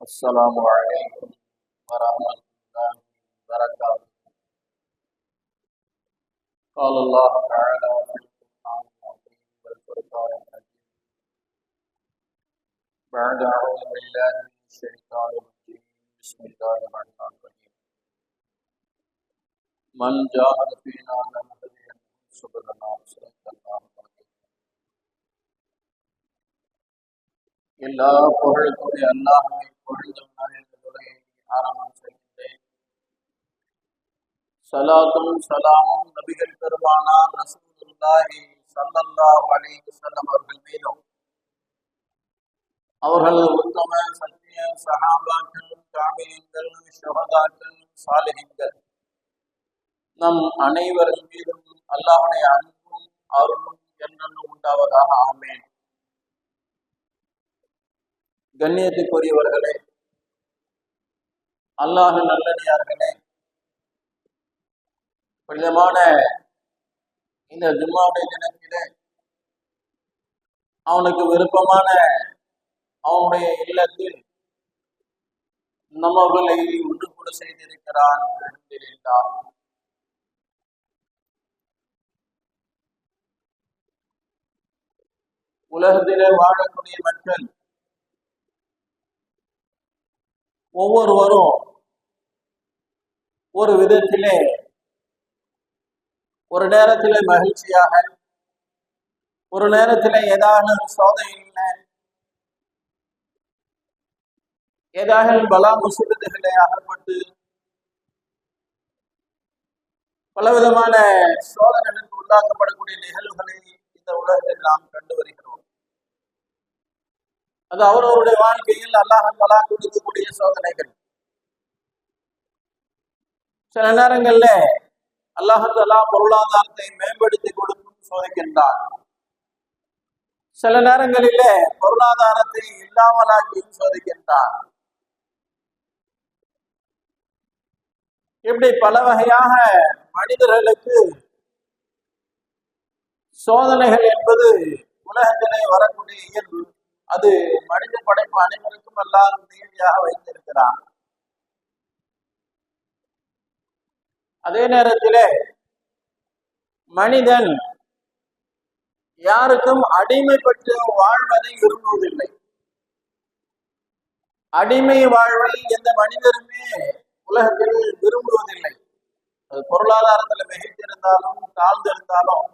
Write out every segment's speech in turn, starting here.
السلام عليكم ورحمة الله وبركاته. قال الله تعالى في القرآن العظيم والفرقان المجيد بعد أعوذ بالله من الشيطان الرجيم بسم الله الرحمن الرحيم من جاهد فينا لنهدينه سبلنا صدق الله العظيم. எல்லா புகழுக்குரிய அல்லாஹ்வை புகழ்ந்தவனாக என்பதை ஆரம்பம் செய்கின்றேன். சலாத்தும் சலாமும் நபிகள் பெருமானார் ரசூலுல்லாஹி ஸல்லல்லாஹு அலைஹி வஸல்லம் அவர்கள் மீதும் அவர்கள் உத்தம சத்திய சஹாபாக்கள், தாபீன்கள், ஷுஹதாக்கள், சாலிஹீன்கள் நம் அனைவரின் மீதும் அல்லாஹ்வுடைய அன்பும் அருளும் என்றென்றும் உண்டாவதாக. ஆமீன். கண்ணியத்துக்குரியவர்களே, அல்லாஹ் நல்லடியார்களே, புனிதமான இந்த ஜும்மாவுடைய தினத்திலே அவனுக்கு விருப்பமான அவனுடைய இல்லத்தில் நம்மவர்களை ஒன்று கூட செய்திருக்கிறான். உலகத்திலே வாழக்கூடிய மக்கள் ஒவ்வொருவரும் ஒரு விதத்திலே ஒரு நேரத்திலே மகிழ்ச்சியாக, ஒரு நேரத்திலே ஏதாவது சோதனையில ஏதாவது பலா முசீபத்துகளை அகப்பட்டு பலவிதமான சோதனைகளுக்கு உள்ளாக்கப்படக்கூடிய நிகழ்வுகளை இந்த உலகத்தில் நாம் கண்டு வருகிறோம். அது அவரவருடைய வாழ்க்கையில் அல்லாஹ் தஆலா கொடுக்கக்கூடிய சோதனைகள். சில நேரங்கள்ல அல்லாஹ் தஆலா பொருளாதாரத்தை மேம்படுத்தி கொடுக்கும் சோதிக்கின்றான். சில நேரங்களிலே பொருளாதாரத்தை இல்லாமலாக்கியும் சோதிக்கின்றான். இப்படி பல வகையாக மனிதர்களுக்கு சோதனைகள் என்பது உலகத்திலே வரக்கூடிய இயல்பு. அது மனித படைப்பு அனைவருக்கும் எல்லாம் நேரடியாக வைத்திருக்கிறான். அதே நேரத்திலே மனிதன் யாருக்கும் அடிமைப்பட்டு வாழ்வதை விரும்புவதில்லை. அடிமை வாழ்வை எந்த மனிதருமே உலகத்தில் விரும்புவதில்லை. அது பொருளாதாரத்துல மிகைத்திருந்தாலும் தாழ்ந்திருந்தாலும்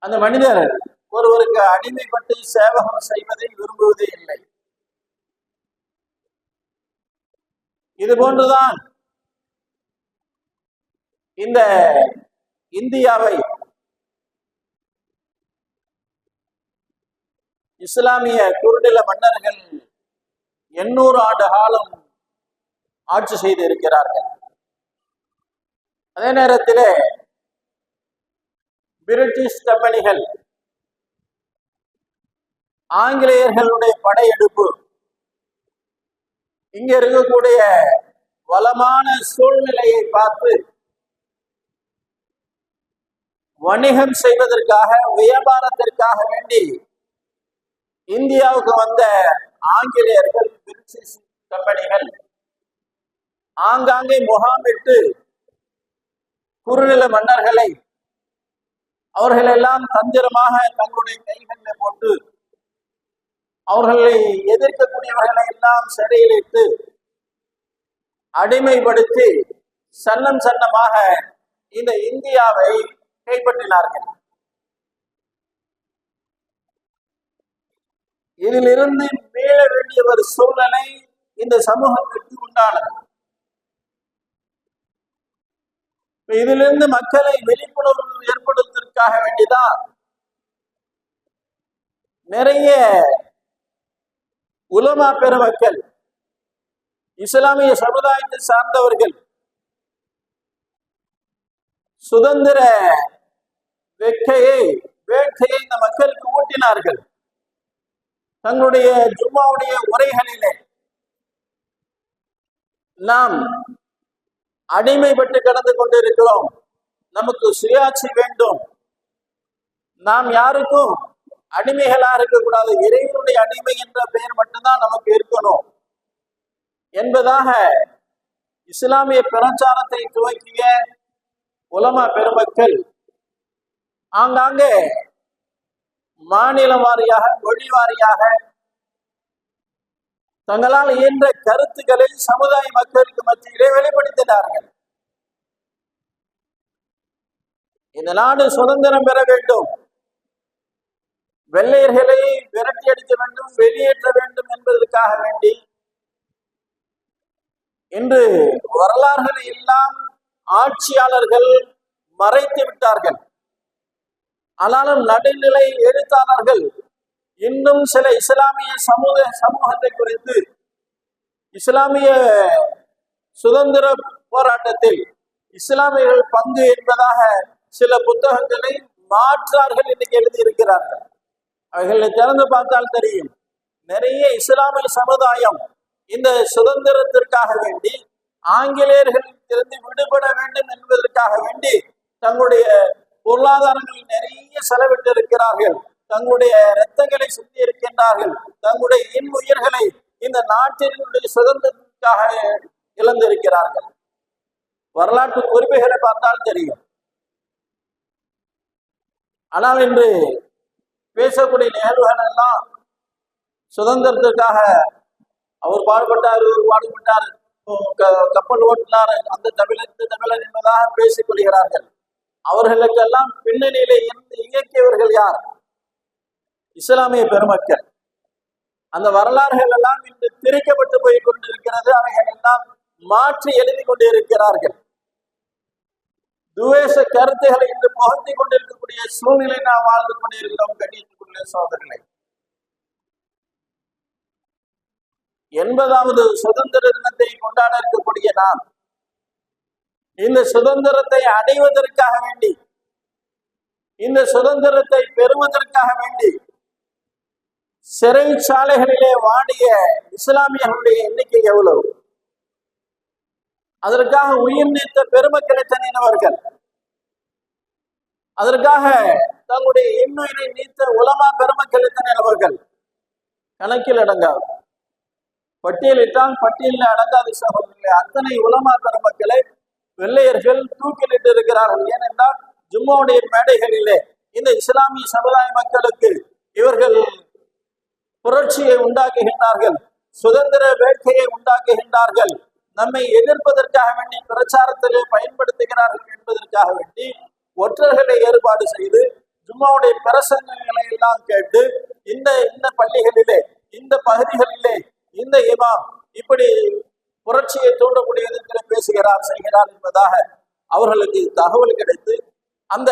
அந்த மனிதர் ஒருவருக்கு அடிமைப்பட்டு சேவகம் செய்வதை விரும்புவதே இல்லை. இது போன்றுதான் இந்த இந்தியாவை இஸ்லாமிய குறுநில மன்னர்கள் 800 ஆண்டு காலம் ஆட்சி செய்து இருக்கிறார்கள். அதே நேரத்திலே பிரிட்டிஷ் கம்பெனிகள், ஆங்கிலேயர்களுடைய படையெடுப்பு, இங்க இருக்கக்கூடிய வளமான சூழ்நிலையை பார்த்து வணிகம் செய்வதற்காக, வியாபாரத்திற்காக வேண்டி இந்தியாவுக்கு வந்த ஆங்கிலேயர்கள், பிரிட்டிஷ் கம்பெனிகள் ஆங்காங்கே முகாமிட்டு குறுநில மன்னர்களை அவர்களெல்லாம் தந்திரமாக தங்களுடைய கைகளில் போட்டு அவர்களை எதிர்க்கக்கூடியவர்களை எல்லாம் சிறையிலிட்டு அடிமைப்படுத்தி சன்னம் சன்னமாக இந்த இந்தியாவை கைப்பற்றினார்கள். இதிலிருந்து மீள வேண்டிய ஒரு சூழ்நிலை இந்த சமூகத்திற்கு உண்டானது. இதிலிருந்து மக்களை விழிப்புணர்வு ஏற்படுத்துவதற்காக வேண்டிதான் நிறைய உலமா பெருமக்கள், இஸ்லாமிய சமுதாயத்தை சார்ந்தவர்கள் சுதந்திர வேட்கையை இந்த மக்களுக்கு ஊட்டினார்கள். தங்களுடைய ஜும்மாவுடைய உரைகளிலே நாம் அடிமைப்பட்டு கடந்து கொண்டிருக்கிறோம், நமக்கு சுயாட்சி வேண்டும், நாம் யாருக்கும் அடிமைகளாக இருக்கக்கூடாது, இறைவனுடைய அடிமை என்ற பெயர் மட்டும்தான் நமக்கு இருக்கணும் என்பதாக இஸ்லாமிய பிரச்சாரத்தை துவக்கிய உலமா பெருமக்கள் ஆங்காங்கே மாநில வாரியாக, மொழி வாரியாக தங்களால் இயன்ற கருத்துக்களை சமுதாய மக்களுக்கு மத்தியிலே வெளிப்படுத்தினார்கள். இந்த நாடு சுதந்திரம் பெற வேண்டும், வெள்ளையர்களை விரட்டி அடிக்க வேண்டும், வெளியேற்ற வேண்டும் என்பதற்காக வேண்டி இன்று வரலாறுகளை எல்லாம் ஆட்சியாளர்கள் மறைத்து விட்டார்கள். ஆனாலும் நடுநிலை எழுத்தாளர்கள் இன்னும் சில இஸ்லாமிய சமூகத்தை குறித்து, இஸ்லாமிய சுதந்திர போராட்டத்தில் இஸ்லாமியர்கள் பங்கு என்பதாக சில புத்தகங்களை மாற்றார்கள் இன்னைக்கு எழுதியிருக்கிறார்கள். அவைகளை திறந்து பார்த்தால் தெரியும், நிறைய இஸ்லாமிய சமுதாயம் இந்த சுதந்திரத்திற்காக வேண்டி, ஆங்கிலேயர்களிடமிருந்து விடுபட வேண்டும் என்பதற்காக வேண்டி தங்களுடைய பொருளாதாரங்களில் நிறைய செலவிட்டு இருக்கிறார்கள், தங்களுடைய இரத்தங்களை சுற்றி இருக்கின்றார்கள், தங்களுடைய இன்னுயிர்களை இந்த நாட்டினுடைய சுதந்திரத்திற்காக இழந்திருக்கிறார்கள். வரலாற்று குறிப்புகளை பார்த்தால் தெரியும். ஆனால் இன்று பேசக்கூடிய நிகழ்வுகள் எல்லாம் சுதந்திரத்திற்காக அவர் பாடுபட்டார், இவர் பாடுபட்டார், கப்பல் ஓட்டினார், அந்த தமிழர் இந்த தமிழர் என்பதாக பேசிக் கொள்கிறார்கள். அவர்களுக்கெல்லாம் பின்னணியிலே இருந்து இயக்கியவர்கள் யார்? இஸ்லாமிய பெருமக்கள். அந்த வரலாறுகள் எல்லாம் இன்று திரிக்கப்பட்டு போய் கொண்டிருக்கிறது. அவைகள் எல்லாம் மாற்றி எழுதி கொண்டிருக்கிறார்கள். துவேஷ கருத்துக்களை இன்று புகழ்த்தி கொண்டிருக்கக்கூடிய சூழ்நிலை நாம் வாழ்ந்து கொண்டிருக்கிறோம். கண்ணியத்துக்குரிய சோதரர்களை, 80வது சுதந்திர தினத்தை கொண்டாட இருக்கக்கூடிய நாம் இந்த சுதந்திரத்தை அடைவதற்காக வேண்டி, இந்த சுதந்திரத்தை பெறுவதற்காக வேண்டி சிறைச்சாலைகளிலே வாடிய இஸ்லாமியர்களுடைய எண்ணிக்கை எவ்வளவு? அதற்காக உயிர் நீத்த பெருமக்களை தனினவர்கள், அதற்காக தங்களுடைய இன்னுயிரை நீத்த உலமா பெருமக்களை தனினவர்கள் கணக்கில் அடங்காது. பட்டியலிட்டால் பட்டியலில் அடங்காத சகோதரர்களே, அத்தனை உலமா பெருமக்களை வெள்ளையர்கள் தூக்கிலிட்டு இருக்கிறார்கள். ஏனென்றால் ஜும்மாவுடைய மேடைகளிலே இந்த இஸ்லாமிய சமுதாய மக்களுக்கு இவர்கள் புரட்சியை உண்டாக்குகின்றார்கள், சுதந்திர வேட்கையை உண்டாக்குகின்றார்கள், நம்மை எதிர்ப்பதற்காக வேண்டி பிரச்சாரத்திலே பயன்படுத்துகிறார்கள் என்பதற்காக வேண்டி ஒற்றர்களை ஏற்பாடு செய்து ஜும்மாவுடைய பிரசங்கங்களை எல்லாம் கேட்டு இந்த பள்ளிகளிலே, இந்த பகுதிகளிலே இந்த இமாம் இப்படி புரட்சியை தூண்டக்கூடிய விதத்தில் பேசுகிறார், செய்கிறார் என்பதாக அவர்களுக்கு தகவல் கிடைத்து அந்த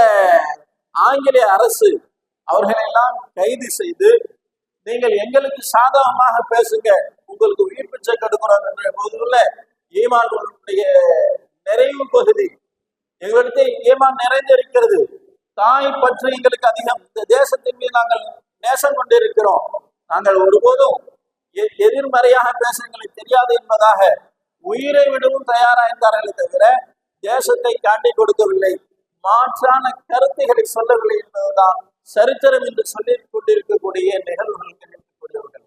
ஆங்கிலேய அரசு அவர்களை எல்லாம் கைது செய்து, நீங்கள் எங்களுக்கு சாதகமாக பேசுங்க, உங்களுக்கு உயிர் பிச்சை கெடுக்கிறோம் என்ற போதுள்ள ஈமானுடைய நிறைவு பகுதி எங்களிடத்தை ஈமான் நிறைந்திருக்கிறது. தாய் பற்றி எங்களுக்கு அதிகம், இந்த தேசத்தின் மீது நாங்கள் நேசம் கொண்டிருக்கிறோம், நாங்கள் ஒருபோதும் எதிர்மறையாக பேச எங்களுக்கு தெரியாது என்பதாக உயிரை விடவும் தயாராயிருந்தார்களே தவிர தேசத்தை காட்டி கொடுக்கவில்லை, மாற்றான கருத்துக்களை சொல்லவில்லை என்பதுதான் சரித்திரம் என்று சொல்லிக் கொண்டிருக்கக்கூடிய நிகழ்வுகள் இருக்கக்கூடியவர்கள்.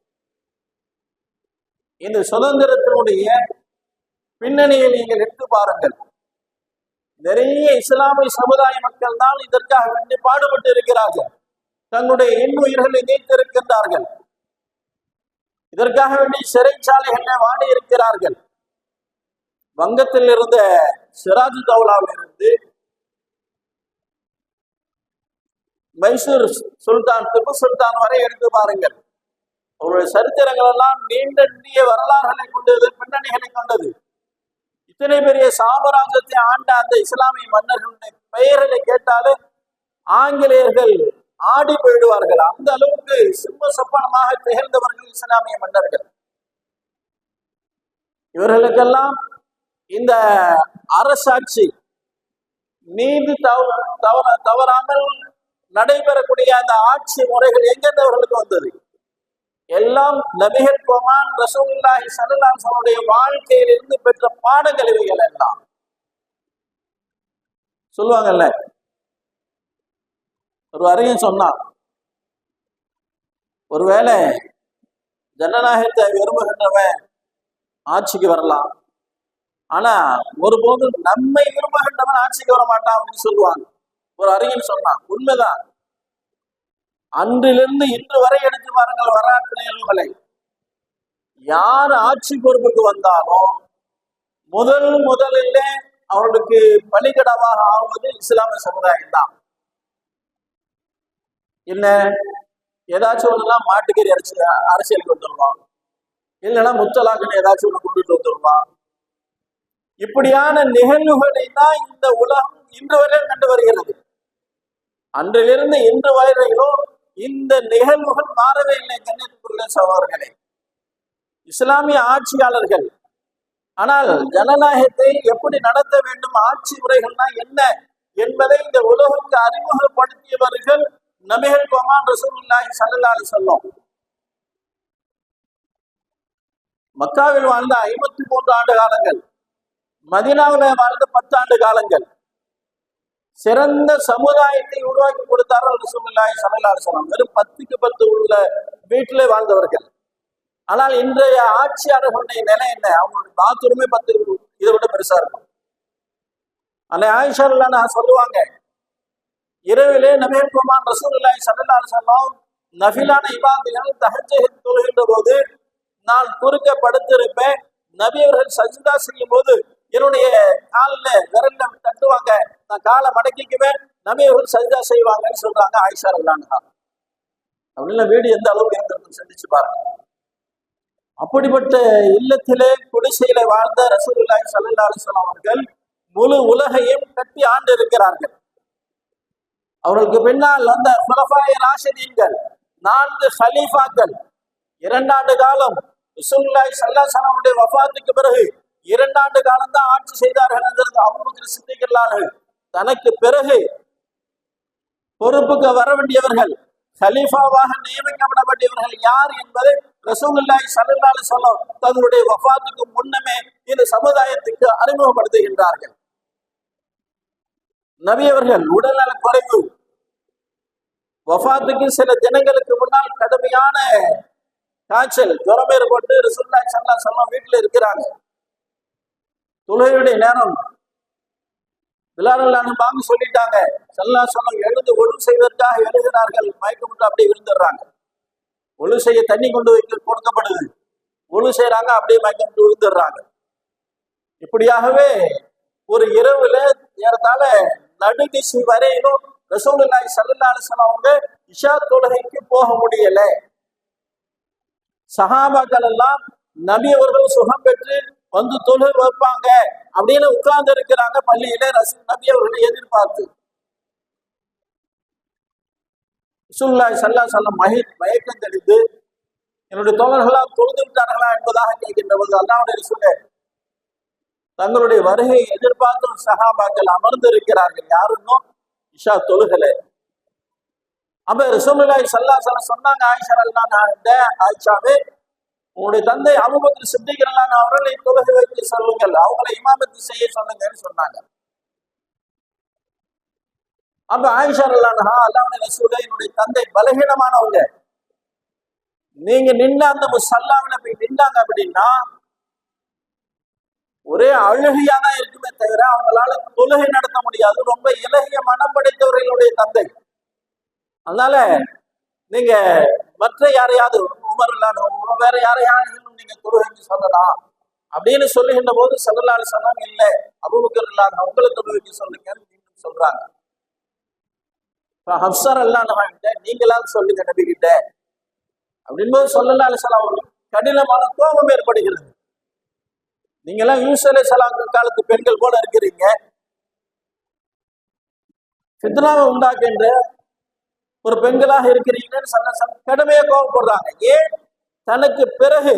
இந்த சுதந்திரத்தினுடைய பின்னணியை நீங்கள் எடுத்து பாருங்கள். நிறைய இஸ்லாமிய சமுதாய மக்கள் தான் இதற்காக வேண்டி பாடுபட்டு இருக்கிறார்கள், தங்களுடைய இன்னுயிர்களை நீத்திருக்கின்றார்கள், இதற்காக வேண்டி சிறைச்சாலைகளில் வாடி இருக்கிறார்கள். வங்கத்தில் இருந்த சிராஜ் தௌலாவில் இருந்து மைசூர் சுல்தான், திப்பு சுல்தான் வரை எடுத்து பாருங்கள். அவருடைய சரித்திரங்கள் எல்லாம் நீண்ட வரலாறுகளை கொண்டது, பின்னணிகளை கொண்டது. இத்தனை பெரிய சாம்ராஜ்யத்தை ஆண்ட அந்த இஸ்லாமிய மன்னர்களுடைய பெயர்களை கேட்டாலே ஆங்கிலேயர்கள் ஆடி போயிடுவார்கள். அந்த அளவுக்கு சிம்ம சொப்பனமாக திகழ்ந்தவர்கள் இஸ்லாமிய மன்னர்கள். இவர்களுக்கெல்லாம் இந்த அரசாட்சி நீதி தவறாமல் நடைபெறக்கூடிய அந்த ஆட்சி முறைகள் எங்கிருந்து அவர்களுக்கு வந்தது? எல்லாம் நபிகள் பெருமான் ரசூலுல்லாஹி ஸல்லல்லாஹு அலைஹி வஸல்லம் வாழ்க்கையிலிருந்து பெற்ற பாடங்கள் இவைகள் எல்லாம். சொல்லுவாங்கல்ல, ஒரு அறிஞன் சொன்னான், ஒருவேளை ஜனநாயகத்தை விரும்புகின்றவன் ஆட்சிக்கு வரலாம், ஆனா ஒருபோதும் நம்மை விரும்புகின்றவன் ஆட்சிக்கு வர மாட்டான் அப்படின்னு சொல்லுவாங்க. ஒரு அறிஞர் சொன்னான், உண்மைதான். அன்றிலிருந்து இன்று வரை எடுத்து பாருங்கள் வரலாற்று நிகழ்வுகளை. யார் ஆட்சி பொறுப்புக்கு வந்தாலும் முதலிலே அவர்களுக்கு பலிகடாவாக ஆகுவது இஸ்லாமிய சமுதாயம் தான். என்ன ஏதாச்சும் ஒண்ணுலாம் மாட்டுக்கறி அரசியலுக்கு வந்துடுவான், இல்லைன்னா முத்தலாக்குன்னு ஏதாச்சும் ஒண்ணு கொண்டுட்டு வந்துடுவான். இப்படியான நிகழ்வுகளை தான் இந்த உலகம் இன்று வரையும் கண்டு வருகிறது. அன்றிலிருந்து இன்று வரையிலும் இந்த நிகழ்வுகள் மாறவே இல்லை. கண்ணியத்துக்குரிய சகோதரர்களே, இஸ்லாமிய ஆட்சியாளர்கள் ஆனால் ஜனநாயகத்தை எப்படி நடத்த வேண்டும், ஆட்சி முறைகள்னா என்ன என்பதை இந்த உலகுக்கு அறிமுகப்படுத்தியவர்கள் நபிகள் கோமான் ரசூலுல்லாஹி ஸல்லல்லாஹு அலைஹி வஸல்லம். மக்காவில் வாழ்ந்த 53 ஆண்டு காலங்கள், மதீனாவில் வாழ்ந்த 10 ஆண்டு காலங்கள், சிறந்த சமுதாயத்தை உருவாக்கி கொடுத்தார்கள் ரசூலுல்லாஹி ஸல்லல்லாஹு அலைஹி வஸல்லம். வெறும் 10க்கு 10 உள்ள வீட்டிலே வாழ்ந்தவர்கள். ஆனால் இன்றைய ஆட்சியாளர்களுடைய நிலை என்ன? அவங்களுடைய பாத்ரூமே 10 இருக்கும், இதை விட பெருசா இருக்கும். அல்ல ஆயிஷா ரலியல்லாஹு சொல்லுவாங்க, இரவிலே நபிகள் கோமான் ரசூலுல்லாஹி ஸல்லல்லாஹு அலைஹி வஸல்லம் நஃபிலான இபாதத்துகள் தஹஜ்ஜுத் தொழுகின்ற போது நான் குறுக்க படுத்திருப்பேன். நபி அவர்கள் சஜ்தா செய்யும் போது என்னுடைய காலில் விரல்ல தட்டுவாங்க, நான் காலை மடக்கிக்குவேன், நபி அவர்கள் சஜ்தா செய்வாங்கன்னு சொல்றாங்க ஆயிஷா ரலியல்லாஹு. அப்படின்னு வீடு எந்த அளவுக்கு இருந்திருக்கும் சிந்திச்சு பாருங்க. அப்படிப்பட்ட இல்லத்திலே குடிசையில வாழ்ந்த ரசூலுல்லாஹி ஸல்லல்லாஹு அலைஹி வஸல்லம் அவர்கள் முழு உலகையும் கட்டி ஆண்டு இருக்கிறார்கள். அவர்களுக்கு பின்னால் வந்த குலஃபாயே ராஷிதீன்கள் 4 ஹலீஃபாக்கள் 2 ஆண்டு காலம் ரசூலுல்லாஹி ஸல்லல்லாஹு அலைஹி வஸல்லம் வஃபாத்துக்கு பிறகு 2 ஆண்டு காலம் தான் ஆட்சி செய்தார்கள். அபூபக்கர் சித்திக் ரலியல்லாஹு தனக்கு பிறகு பொறுப்புக்கு வர வேண்டியவர்கள், ஹலீஃபாவாக நியமிக்கப்படப்பட்டவர்கள் யார் என்பதை ரசூலுல்லாஹி ஸல்லல்லாஹு அலைஹி வஸல்லம் தங்களுடைய வஃபாத்துக்கு முன்னமே இந்த சமுதாயத்துக்கு அறிமுகப்படுத்துகின்றார்கள். நபி அவர்கள் உடல்நல குறைவு, வஃபாத்துக்கு சில தினங்களுக்கு முன்னால் கடுமையான காய்ச்சல் ஜுரம் ஏற்பட்டு ரசூலுல்லாஹி ஸல்லல்லாஹு அலைஹி வஸல்லம் வீட்டில் இருக்கிறாங்க. தொழுகையுடைய நேரம், பிலால் பாங்கு சொல்லிட்டாங்க. ஸல்லல்லாஹு அலைஹி வஸல்லம் எழுந்து ஒழு செய்வதற்காக எழுதினார்கள், மயக்கமுட்டு அப்படியே விழுந்துடுறாங்க. ஒழு செய்ய தண்ணி கொண்டு வைக்க கொடுக்கப்படுது, ஒழு செய்யறாங்க, அப்படியே மயக்கமுட்டு விழுந்துடுறாங்க. இப்படியாகவே ஒரு இரவுல ஏறத்தாழ நடுநிசி வரையிலும் ரசூலுல்லாஹி ஸல்லல்லாஹு அலைஹி வஸல்லம் அவங்க இஷா தொழுகைக்கு போக முடியல. சஹாபாக்கள் எல்லாம் நபி அவர்கள் சுகம் பெற்று வந்து தொழுகை வைப்பாங்க அப்படின்னு உட்கார்ந்து இருக்கிறாங்க பள்ளியில நபி அவர்களை எதிர்பார்த்து. ரசூலுல்லாஹி ஸல்லல்லாஹு அலைஹி வஸல்லம் மயக்கம் தெளிந்து என்னுடைய தோழர்களால் தொழுது விட்டார்களா என்பதாக கேட்கின்ற போது அல்லாஹ்வுடைய ரசூலே தங்களுடைய வருகையை எதிர்பார்த்தும் சஹாபாக்கள் அமர்ந்து இருக்கிறார்கள், யாருன்னும் இஷா தொழுகலை. அப்ப ரசூலுல்லாஹி ஸல்லல்லாஹு அலைஹி வஸல்லம் சொன்னாங்க ஆயிஷா ரலியல்லாஹு, ஆயிஷாவே உங்களுடைய தந்தை அபூபக்கர் சித்திக் ரலியல்லாஹு அவர்களை தொழுகை வைத்து சொல்லுங்கள், அவங்களை இமாமத்து செய்ய சொல்லுங்கன்னு சொன்னாங்க. அப்ப ஆயிஷா ரலியல்லாஹு, அல்லாஹ்வுடைய ரசூலே என்னுடைய தந்தை பலகீனமானவங்க, நீங்க நின்ன அந்த முஸல்லாவில போய் நின்றாங்க அப்படின்னா ஒரே அழுகையா தான் இருக்குமே தவிர அவங்களால தொழுகை நடத்த முடியாது. ரொம்ப இலகிய மனம் படைத்தவர்களுடைய தந்தை. அதனால நீங்க மற்ற யாரையாவது வேற யாரையாவது நீங்க தொழுகைக்கு சொல்லலாம் அப்படின்னு சொல்லுகின்ற போது ஸல்லல்லாஹு அலைஹி வஸல்லம் இல்ல அபூபக்கர் ரலியல்லாஹு அவங்களை தொழுகைக்கு சொல்லுங்கன்னு சொல்றாங்க. ஹப்ஸா ரலியல்லாஹு நீங்களாவது சொல்லுங்க நபி கிட்ட அப்படின்போது ஸல்லல்லாஹு அலைஹி வஸல்லம் கடினமான கோபம் ஏற்படுகிறது. நீங்க எல்லாம் யூசுப் அலைஹிஸ்ஸலாம் காலத்து பெண்கள் போல இருக்கிறீங்க, ஃபித்னாவை உண்டாக்குகின்ற ஒரு பெண்களாக இருக்கிறீங்கன்னு கடுமையா கோபப்படுறாங்க. ஏன்? தனக்கு பிறகு,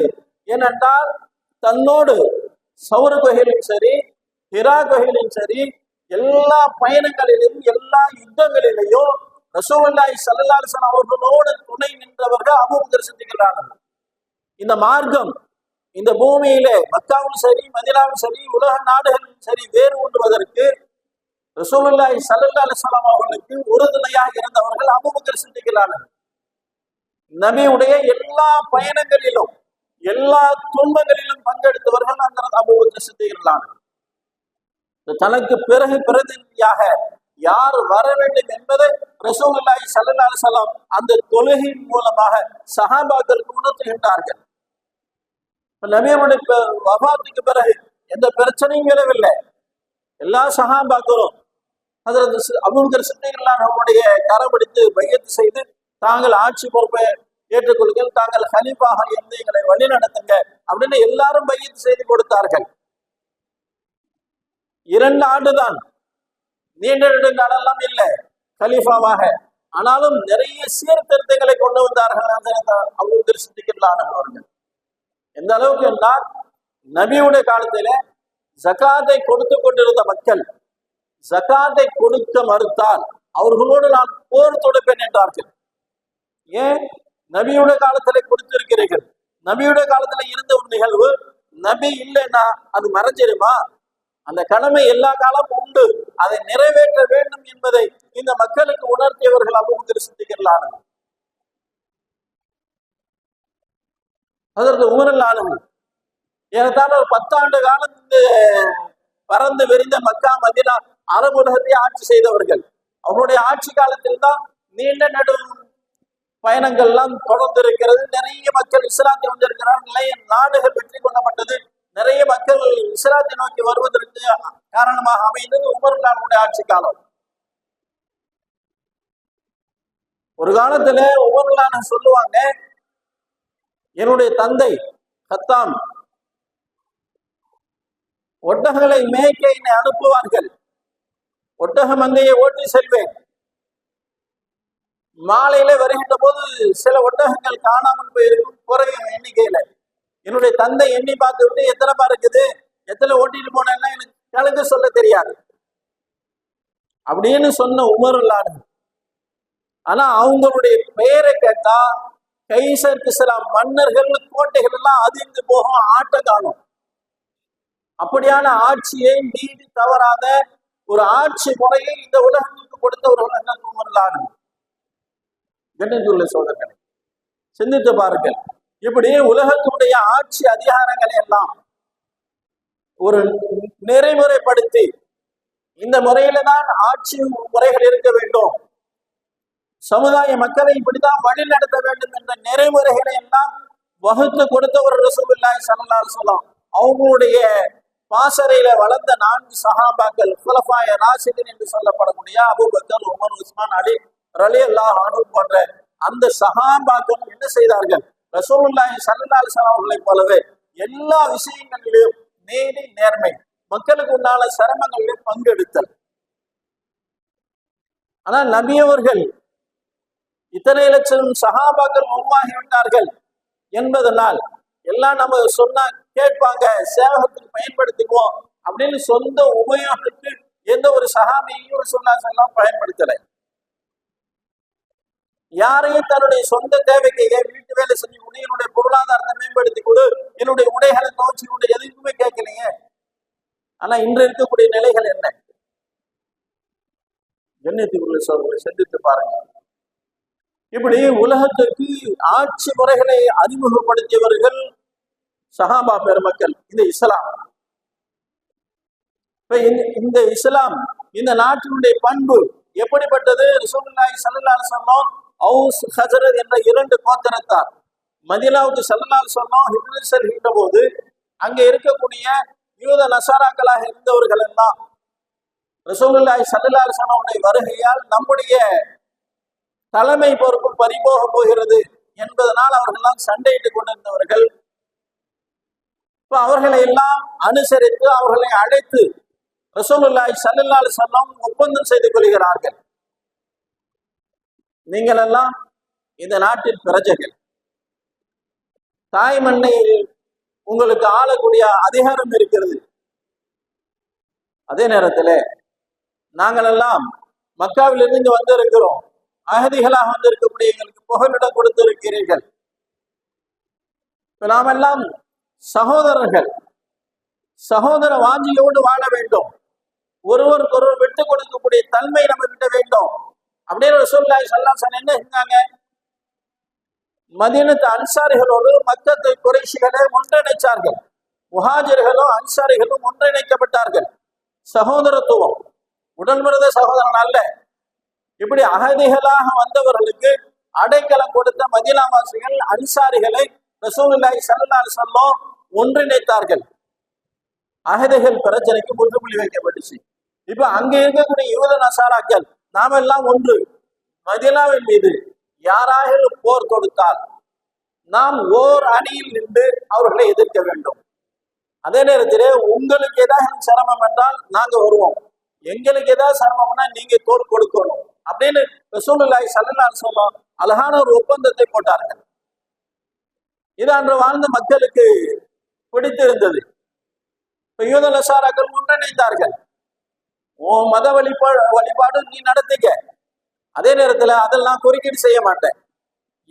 ஏனென்றால் தன்னோடு சௌர குகையிலும் சரி ஹிரா குகையிலும் சரி எல்லா பயணங்களிலும் எல்லா யுத்தங்களிலேயும் ரசூலுல்லாஹி ஸல்லல்லாஹு அலைஹி வஸல்லம் அவர்களோடு துணை நின்றவர்கள் அபூபக்கர் சித்திக். இந்த மார்க்கம் இந்த பூமியிலே மக்காவும் சரி மதீனாவும் சரி உலக நாடுகளும் சரி வேறு ஊன்றுவதற்கு ரசூலுல்லாஹி ஸல்லல்லாஹு அலைஹி வஸல்லம் அவர்களுக்கு உறுதுணையாக இருந்தவர்கள் அபூபக்கர் சித்திக். நபியுடைய எல்லா பயணங்களிலும் எல்லா துன்பங்களிலும் பங்கெடுத்தவர்கள் அந்த அபூபக்கர் சித்திகளான தனக்கு பிறகு பிரதிநிதியாக யார் வர வேண்டும் என்பதை ரசூலுல்லாஹி ஸல்லல்லாஹு அலைஹி வஸல்லம் அந்த தொழுகையின் மூலமாக சஹாபாக்களுக்கு உணர்த்துகின்றார்கள். நபியுடைய வஃபாத்துக்கு பிறகு எந்த பிரச்சனையும் வரவில்லை. எல்லா சஹாபாக்களும் ஹஜ்ரத் அபூபக்கர் சித்திகளான அவருடைய கரம்பிடித்து பையத்து செய்து தாங்கள் ஆட்சி பொறுப்பை ஏற்றுக்கொள்ளுங்கள், தாங்கள் ஹலீஃபாக இருந்து எங்களை வழி நடத்துங்க அப்படின்னு எல்லாரும் பையத்து செய்து கொடுத்தார்கள். 2 ஆண்டுதான், நீண்ட நெடுங்காலெல்லாம் இல்லை கலீஃபாவாக. ஆனாலும் நிறைய சீர்திருத்தங்களை கொண்டு வந்தார்கள் அபூபக்கர் சித்திகளான அவர்கள். எந்த அளவுக்கு என்றால், நபியுடைய காலத்திலே ஜகாத்தை கொடுத்து கொண்டிருந்த மக்கள் ஜகாத்தை கொடுக்க மறுத்தால் அவர்களோடு நான் போர் தொடுப்பேன் என்றார்கள். ஏன்? நபியுடைய காலத்துல கொடுத்திருக்கிறீர்கள். நபியுடைய காலத்துல இருந்த ஒரு நிகழ்வு நபி இல்லைன்னா அது மறைஞ்சிருமா? அந்த கடமை எல்லா காலமும் உண்டு, அதை நிறைவேற்ற வேண்டும் என்பதை இந்த மக்களுக்கு உணர்த்தியவர்கள் அபூபக்கர் சித்திகளான. அதற்கு உமரல்லான ஏறத்தாழ ஒரு 10 ஆண்டு காலம் பறந்து விரிந்த மக்கா மதீனா அரபு உலகத்தை ஆட்சி செய்தவர்கள். அவருடைய ஆட்சி காலத்தில் தான் நீண்ட நெடு பயணங்கள்லாம் தொடர்ந்து இருக்கிறது. நிறைய மக்கள் இஸ்லாத்தை வந்திருக்கிறார். நிறைய நாடுகள் வெற்றி கொள்ளப்பட்டது. நிறைய மக்கள் இஸ்லாத்தை நோக்கி வருவதற்கு காரணமாக அமைந்தது உமர்லானுடைய ஆட்சி காலம். ஒரு காலத்துல உமர்லான சொல்லுவாங்க, என்னுடைய தந்தை கத்தாம் ஒட்டகங்களை மேய்க்க என்னை அனுப்புவார்கள். ஒட்டக மங்கையை ஓட்டி செல்வேன். மாலையில வருகின்ற போது சில ஒட்டகங்கள் காணாமல் போயிருக்கும், குறையும் எண்ணிக்கையில. என்னுடைய தந்தை எண்ணி பார்த்து விட்டு எத்தனை பா இருக்குது, எத்தனை ஓட்டிட்டு போனேன்னா எனக்கு கணக்கு சொல்ல தெரியாது அப்படின்னு சொன்ன உமருல்லானு. ஆனா அவங்களுடைய பெயரை கேட்டா கைசர் கிஸ்ரா மன்னர்கள் கோட்டைகள் எல்லாம் அதிர்ந்து போகும், ஆட்ட காணும். அப்படியான ஆட்சியை நீதி தவறாத ஒரு ஆட்சி முறையை இந்த உலகத்துக்கு கொடுத்தவர்கள் என்ன உமருல்லானு. கண்ணியத்துள்ள சோதரர்களை சிந்தித்து பாருங்கள். இப்படி உலகத்துடைய ஆட்சி அதிகாரங்களை எல்லாம் ஒரு நெறிமுறைப்படுத்தி இந்த முறையில தான் ஆட்சி முறைகள் இருக்க வேண்டும், சமுதாய மக்களை இப்படித்தான் வழி நடத்த வேண்டும் என்ற நெறிமுறைகளை எல்லாம் வகுத்து கொடுத்தவர் ரசூலுல்லாஹி ஸல்லல்லாஹு அலைஹி வஸல்லம். அவங்களுடைய பாசறையில வளர்ந்த 4 சஹாபாக்கள் குலஃபாய ராஷிதீன் என்று சொல்லப்படக்கூடிய அபூபக்கர், உமர், உஸ்மான், அலி ரலியல்லாஹு அன்ஹு போன்ற அந்த சஹாபாக்கள் என்ன செய்தார்கள்? ரசூலுல்லாஹி ஸல்லல்லாஹு அலைஹி வஸல்லம் அவர்களை போலவே எல்லா விஷயங்களிலும் நீதி நேர்மை, மக்களுக்கு உண்டான சிரமங்களில் பங்கெடுத்தல். ஆனால் நபி அவர்கள் இத்தனை லட்சம் சஹாபாக்கள் உருவாகிவிட்டார்கள் என்பதனால் எல்லாம் நம்ம சொன்னா கேட்பாங்க, சேவகத்துக்கு பயன்படுத்திக்குவோம் அப்படின்னு சொந்த உபயோகத்துக்கு எந்த ஒரு சஹாபியையும் ரசூலுல்லாஹி பயன்படுத்தலை. யாரையும் தன்னுடைய சொந்த தேவைக்கு வீட்டு வேலை செஞ்சு கொடு, என்னுடைய பொருளாதாரத்தை மேம்படுத்தி கொடு, என்னுடைய உடைகளை துவச்சி கொடு, எதுக்குமே கேட்கலைங்க. ஆனா இன்று இருக்கக்கூடிய நிலைகள் என்ன? கண்ணியத்துக்குரிய சோதனை சிந்தித்து பாருங்க. இப்படி உலகத்திற்கு ஆட்சி முறைகளை அறிமுகப்படுத்தியவர்கள் சஹாபா பெருமக்கள். இந்த இஸ்லாம், இந்த இஸ்லாம் இந்த நாட்டினுடைய பண்பு எப்படிப்பட்டது? ரசூலுல்லாஹி ஸல்லல்லாஹு அலைஹி வஸல்லம் அவுஸ் ஹஜரத் என்ற 2 கோத்திரத்தார் மதீனாவுக்கு ஸல்லல்லாஹு அலைஹி வஸல்லம் ஹிஜ்ரத் செல்கின்ற போது அங்கே இருக்கக்கூடிய யூத நசாராக்களாக இருந்தவர்கள் எல்லாம் ரசூலுல்லாஹி ஸல்லல்லாஹு அலைஹி வஸல்லம் வருகையால் நம்முடைய தலைமை பொறுப்பு பறிபோக போகிறது என்பதனால் அவர்கள் எல்லாம் சண்டையிட்டுக் கொண்டிருந்தவர்கள். இப்ப அவர்களை எல்லாம் அனுசரித்து அவர்களை அழைத்து ரசூலுல்லாஹி ஸல்லல்லாஹு அலைஹி வஸல்லம் ஒப்பந்தம் செய்து கொள்கிறார்கள். நீங்கள் எல்லாம் இந்த நாட்டின் பிரஜைகள், தாய் மண்ணை உங்களுக்கு ஆளக்கூடிய அதிகாரம் இருக்கிறது. அதே நேரத்தில் நாங்கள் எல்லாம் மக்காவிலிருந்து இங்கு வந்திருக்கிறோம், அகதிகளாக வந்திருக்கக்கூடிய எங்களுக்கு புகலிடம் கொடுத்திருக்கிறீர்கள். நாம் எல்லாம் சகோதரர்கள், சகோதர வாஞ்சியோடு வாழ வேண்டும், ஒருவருக்கு ஒருவர் விட்டு கொடுக்கக்கூடிய தன்மை நம்ம கிட்ட வேண்டும் அப்படின்னு ரசூலுல்லாஹி ஸல்லல்லாஹு அலைஹி வஸல்லம் என்ன செஞ்சாங்க? மதீனத்து அன்சாரிகளோடு மக்கத்து குறைஷிகளை ஒன்றிணைச்சார்கள். முஹாஜிர்களும் அன்சாரிகளும் ஒன்றிணைக்கப்பட்டார்கள். சகோதரத்துவம், உடன்பிறந்த சகோதரன் அல்ல. இப்படி அகதிகளாக வந்தவர்களுக்கு அடைக்கலம் கொடுத்த மதீனாவாசிகள் அன்சாரிகளை ரசூலுல்லாஹி ஸல்லல்லாஹு அலைஹி வஸல்லம் ஒன்றிணைத்தார்கள். அகதிகள் பிரச்சனைக்கு முற்றுப்புள்ளி வைக்கப்பட்டுச்சு. இப்ப அங்க இருக்கக்கூடிய யூத நசாராக்கள் நாம எல்லாம் ஒன்று. மதீனாவின் மீது யாராக போர் தொடுத்தால் நாம் ஓர் அணியில் நின்று அவர்களை எதிர்க்க வேண்டும். அதே நேரத்திலே உங்களுக்கு ஏதாவது சிரமம் என்றால் நாங்க வருவோம், எங்களுக்கு ஏதாவது சிரமம்னா நீங்க தோல் கொடுக்கணும் அப்படின்னு ரசூலுல்லாஹி ஸல்லல்லாஹு அலைஹி வஸல்லம் அழகான ஒரு ஒப்பந்தத்தை போட்டார்கள். இது அன்று வாழ்ந்த மக்களுக்கு பிடித்திருந்தது. யூத நசாராக்கள் ஒன்றிணைந்தார்கள். உன் மத வழிபாடு நீ நடத்திக்க, அதே நேரத்துல அதெல்லாம் குறுக்கீடு செய்ய மாட்டேன்,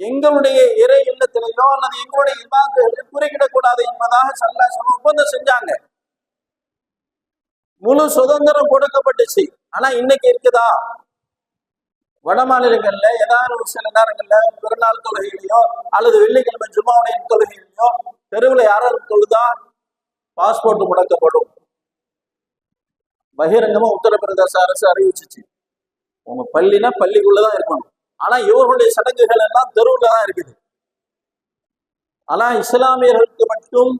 எங்களுடைய இறை இல்லத்திலேயோ அல்லது எங்களுடைய இமாம்களில் குறுக்கிடக்கூடாது என்பதாக ஸல்லல்லாஹு அலைஹி ஒப்பந்தம் செஞ்சாங்க. முழு சுதந்திரம் கொடுக்கப்பட்டுச்சு. ஆனா இன்னைக்கு இருக்குதா? வட மாநிலங்கள்ல ஏதாவது ஒரு சில நேரங்கள்ல பிறநாள் தொழுகையிலையோ அல்லது வெள்ளிக்கிழமை ஜும்மாவுடைய தொழுகையிலையோ தெருவில் யாராவது தொழுதா பாஸ்போர்ட் முடக்கப்படும். பகிரங்கமா உத்தரப்பிரதேச அரசு அறிவிச்சிச்சு, உங்க பள்ளினா பள்ளிக்குள்ளதான் இருக்கணும். ஆனா இவர்களுடைய சடங்குகள் எல்லாம் தெருவுல தான் இருக்குது. ஆனா இஸ்லாமியர்களுக்கு மட்டும்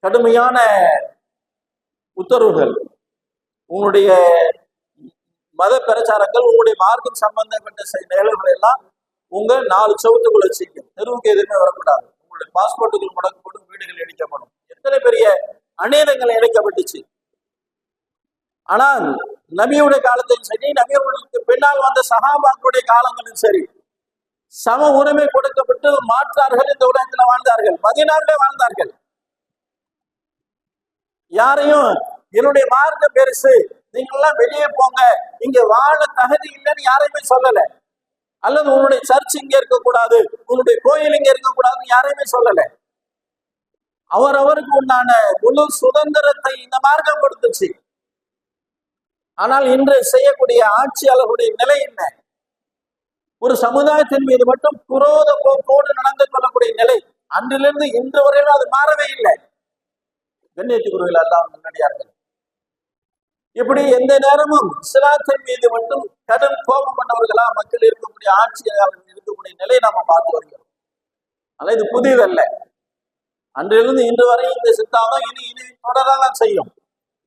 கடுமையான உத்தரவுகள். உங்களுடைய மத பிரச்சாரங்கள், உங்களுடைய மார்க்கம் சம்பந்தப்பட்ட நிகழ்வுகள் எல்லாம் உங்க 4 சவுத்துக்குள்ள வச்சுக்க, தெருவுக்கு எதுவுமே வரக்கூடாது. உங்களுடைய பாஸ்போர்ட்டுகள் முடக்கப்படும், வீடுகள் இடிக்கப்படும். எத்தனை பெரிய அநீதங்கள் இழைக்கப்பட்டுச்சு. ஆனால் நபியுடைய காலத்திலும் சரி, நபியுடைய பின்னால் வந்த சஹாபாக்களுடைய காலங்களும் சரி, சம உரிமை கொடுக்கப்பட்டு மாற்றார்கள் இந்த உலகத்துல வாழ்ந்தார்கள், மதீனாவிலே வாழ்ந்தார்கள். யாரையும் என்னுடைய மார்க்கம் பெருசு, நீங்க எல்லாம் வெளியே போங்க, இங்க வாழ தகுதி இல்லைன்னு யாரையுமே சொல்லல. அல்லது உன்னுடைய சர்ச் இங்க இருக்கக்கூடாது, உன்னுடைய கோயில் இங்க இருக்கக்கூடாதுன்னு யாரையுமே சொல்லல. அவரவருக்கு உண்டான முழு சுதந்திரத்தை இந்த மார்க்கம் கொடுத்துச்சு. ஆனால் இன்று செய்யக்கூடிய ஆட்சியாளர்களுடைய நிலை என்ன? ஒரு சமுதாயத்தின் மீது மட்டும் குரோத போக்கோடு நடந்து கொள்ளக்கூடிய நிலை. அன்றிலிருந்து இன்று வரையிலும் அது மாறவே இல்லை. கண்ணியத்துக்குரியவர்கள் எல்லாம் முன்னடியார்கள். இப்படி எந்த நேரமும் இஸ்லாத்தின் மீது மட்டும் கடும் கோபம் கொண்டவர்களா மக்கள் இருக்கக்கூடிய ஆட்சியாளர்கள் இருக்கக்கூடிய நிலையை நாம பார்த்து வருகிறோம். ஆனால் இது புதியதல்ல. அன்றிலிருந்து இன்று வரை இந்த சித்தாந்தம் இனி தொடரலாம் செய்யும்.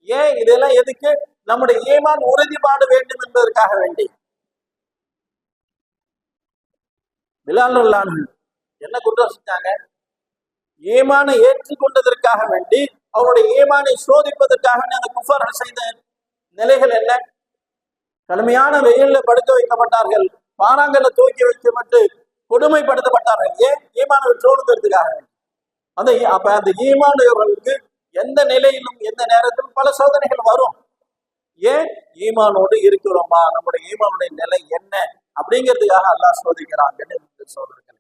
ஏன் இதெல்லாம் எதுக்கு? நம்முடைய ஈமான் உறுதிப்பாடு வேண்டும் என்பதற்காக வேண்டி. பிலால் ரலியல்லாஹு என்ன குற்றம் செஞ்சாங்க? ஈமானை ஏற்றுக்கொண்டதற்காக வேண்டி, அவருடைய ஈமானை சோதிப்பதற்காக அந்த குஃபர்கள் செய்த நிலைகள் என்ன? கடுமையான வெயில்ல படுக்க வைக்கப்பட்டார்கள், பாறாங்கல்ல தூக்கி வைக்கப்பட்டு கொடுமைப்படுத்தப்பட்டார்கள். ஏன்? ஈமானை விற்றோடுங்கிறதுக்காக வேண்டி. அப்ப அந்த ஈமானுடையவர்களுக்கு எந்த நிலையிலும் எந்த நேரத்திலும் பல சோதனைகள் வரும். ஏன்? ஈமானோடு இருக்கிறோமா, நம்முடைய ஈமானுடைய நிலை என்ன அப்படிங்கிறதுக்காக அல்லாஹ் சோதிக்கிறாங்க சோதனைகள்.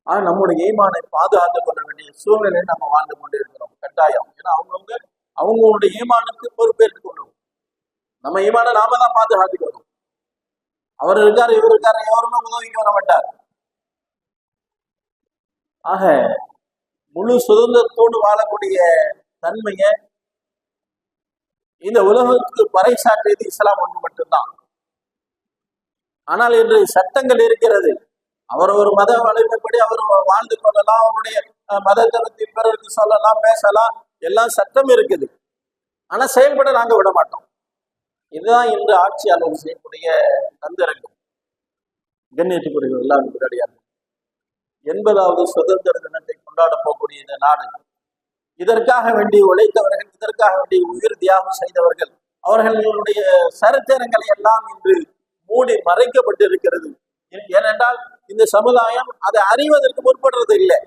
ஆனா நம்முடைய ஈமானை பாதுகாத்துக் கொள்ள வேண்டிய சூழ்நிலையை நம்ம வாழ்ந்து கொண்டு இருக்கிறோம் கட்டாயம். ஏன்னா அவங்களுடைய ஈமானுக்கு பொறுப்பேற்றுக் கொள்ளும். நம்ம ஈமானை நாம தான் பாதுகாத்துக்கணும். அவர் இருக்காரு, இவர் இருக்காரு, எவருமே உதவிக்கு வர மாட்டார். ஆக முழு சுதந்திரத்தோடு வாழக்கூடிய தன்மையை இந்த உலகத்துக்கு பறைசாற்றியது இஸ்லாம் ஒன்று மட்டும்தான். ஆனால் இன்று சட்டங்கள் இருக்கிறது. ஒரு மத வழிபடி அவர் வாழ்ந்து கொள்ளலாம், அவருடைய மத கருத்தை பிறருக்கு சொல்லலாம், பேசலாம், எல்லாம் சட்டம் இருக்குது. ஆனா செயல்பட நாங்க விட மாட்டோம். இதுதான் இன்று ஆட்சியாளர் செய்யக்கூடிய தந்திரங்கள். கண்ணியத்துக்குரிய எல்லாம் கிடையாது. 80வது சுதந்திர தினத்தை கொண்டாட போகக்கூடிய இந்த நாடு, இதற்காக வேண்டி உழைத்தவர்கள், இதற்காக வேண்டி உயிர் தியாகம் செய்தவர்கள், அவர்களுடைய சரித்திரங்களை எல்லாம் இன்று மூடி மறைக்கப்பட்டு இருக்கிறது. ஏனென்றால் இந்த சமுதாயம் அதை அறிவதற்கு முற்படுறது இல்லை.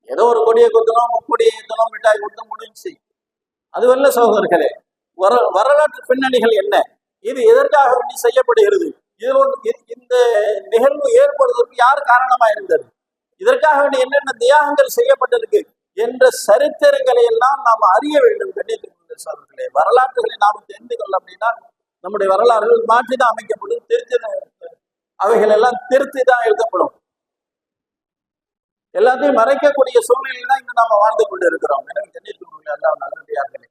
ஏதோ ஒரு கொடியை குத்தணும், முக்கொடியை ஏற்றணும், மிட்டாய் கொடுத்து முடிஞ்சு. அதுவல்ல சகோதரர்களே. வரலாற்று பின்னணிகள் என்ன? இது எதற்காக வேண்டி செய்யப்படுகிறது? இந்த நிகழ்வு ஏற்படுவதற்கு யார் காரணமா இருந்தது? இதற்காக வேண்டி என்னென்ன தியாகங்கள் செய்யப்பட்டிருக்கு என்ற சரித்திரங்களை எல்லாம் நாம் அறிய வேண்டும். கண்ணியத்துக்குரிய சகோதரர்களே, வரலாற்றுகளை நாம் தெரிந்து கொள்ள அப்படின்னா நம்முடைய வரலாறுகள் மாற்றிதான் அமைக்கப்படும், திருத்தி அவைகள் எல்லாம் திருத்தி தான் எழுதப்படும். எல்லாத்தையும் மறைக்கக்கூடிய சூழ்நிலையில தான் இங்க நாம வாழ்ந்து கொண்டு இருக்கிறோம். எனவே கண்ணியத்துக்குரிய அல்லாஹ் நல்லடியார்களே,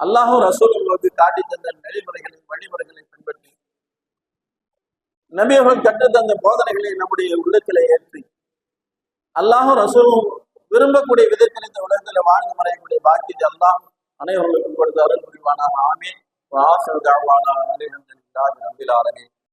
அல்லாஹும் ரசூலுல்லாஹி காட்டி தந்த நெறிமுறைகளை வழிமுறைகளை பின்பற்றி நபி அவர்கள் கற்று தந்த போதனைகளை நம்முடைய உள்ளத்திலே ஏற்றி அல்லாஹும் ரசூலும் விரும்பக்கூடிய விதத்தில் இந்த உலகத்தில் வாழ்ந்து மறையக்கூடிய பாக்கியத்தை அல்லாஹ் அனைவர்களுக்கும் கொடுத்து அருள் புரிவானாக. ஆமீன். வாசல் தாழ்வானா அல்ஹம்துலில்லாஹி ரப்பில் ஆலமீன்.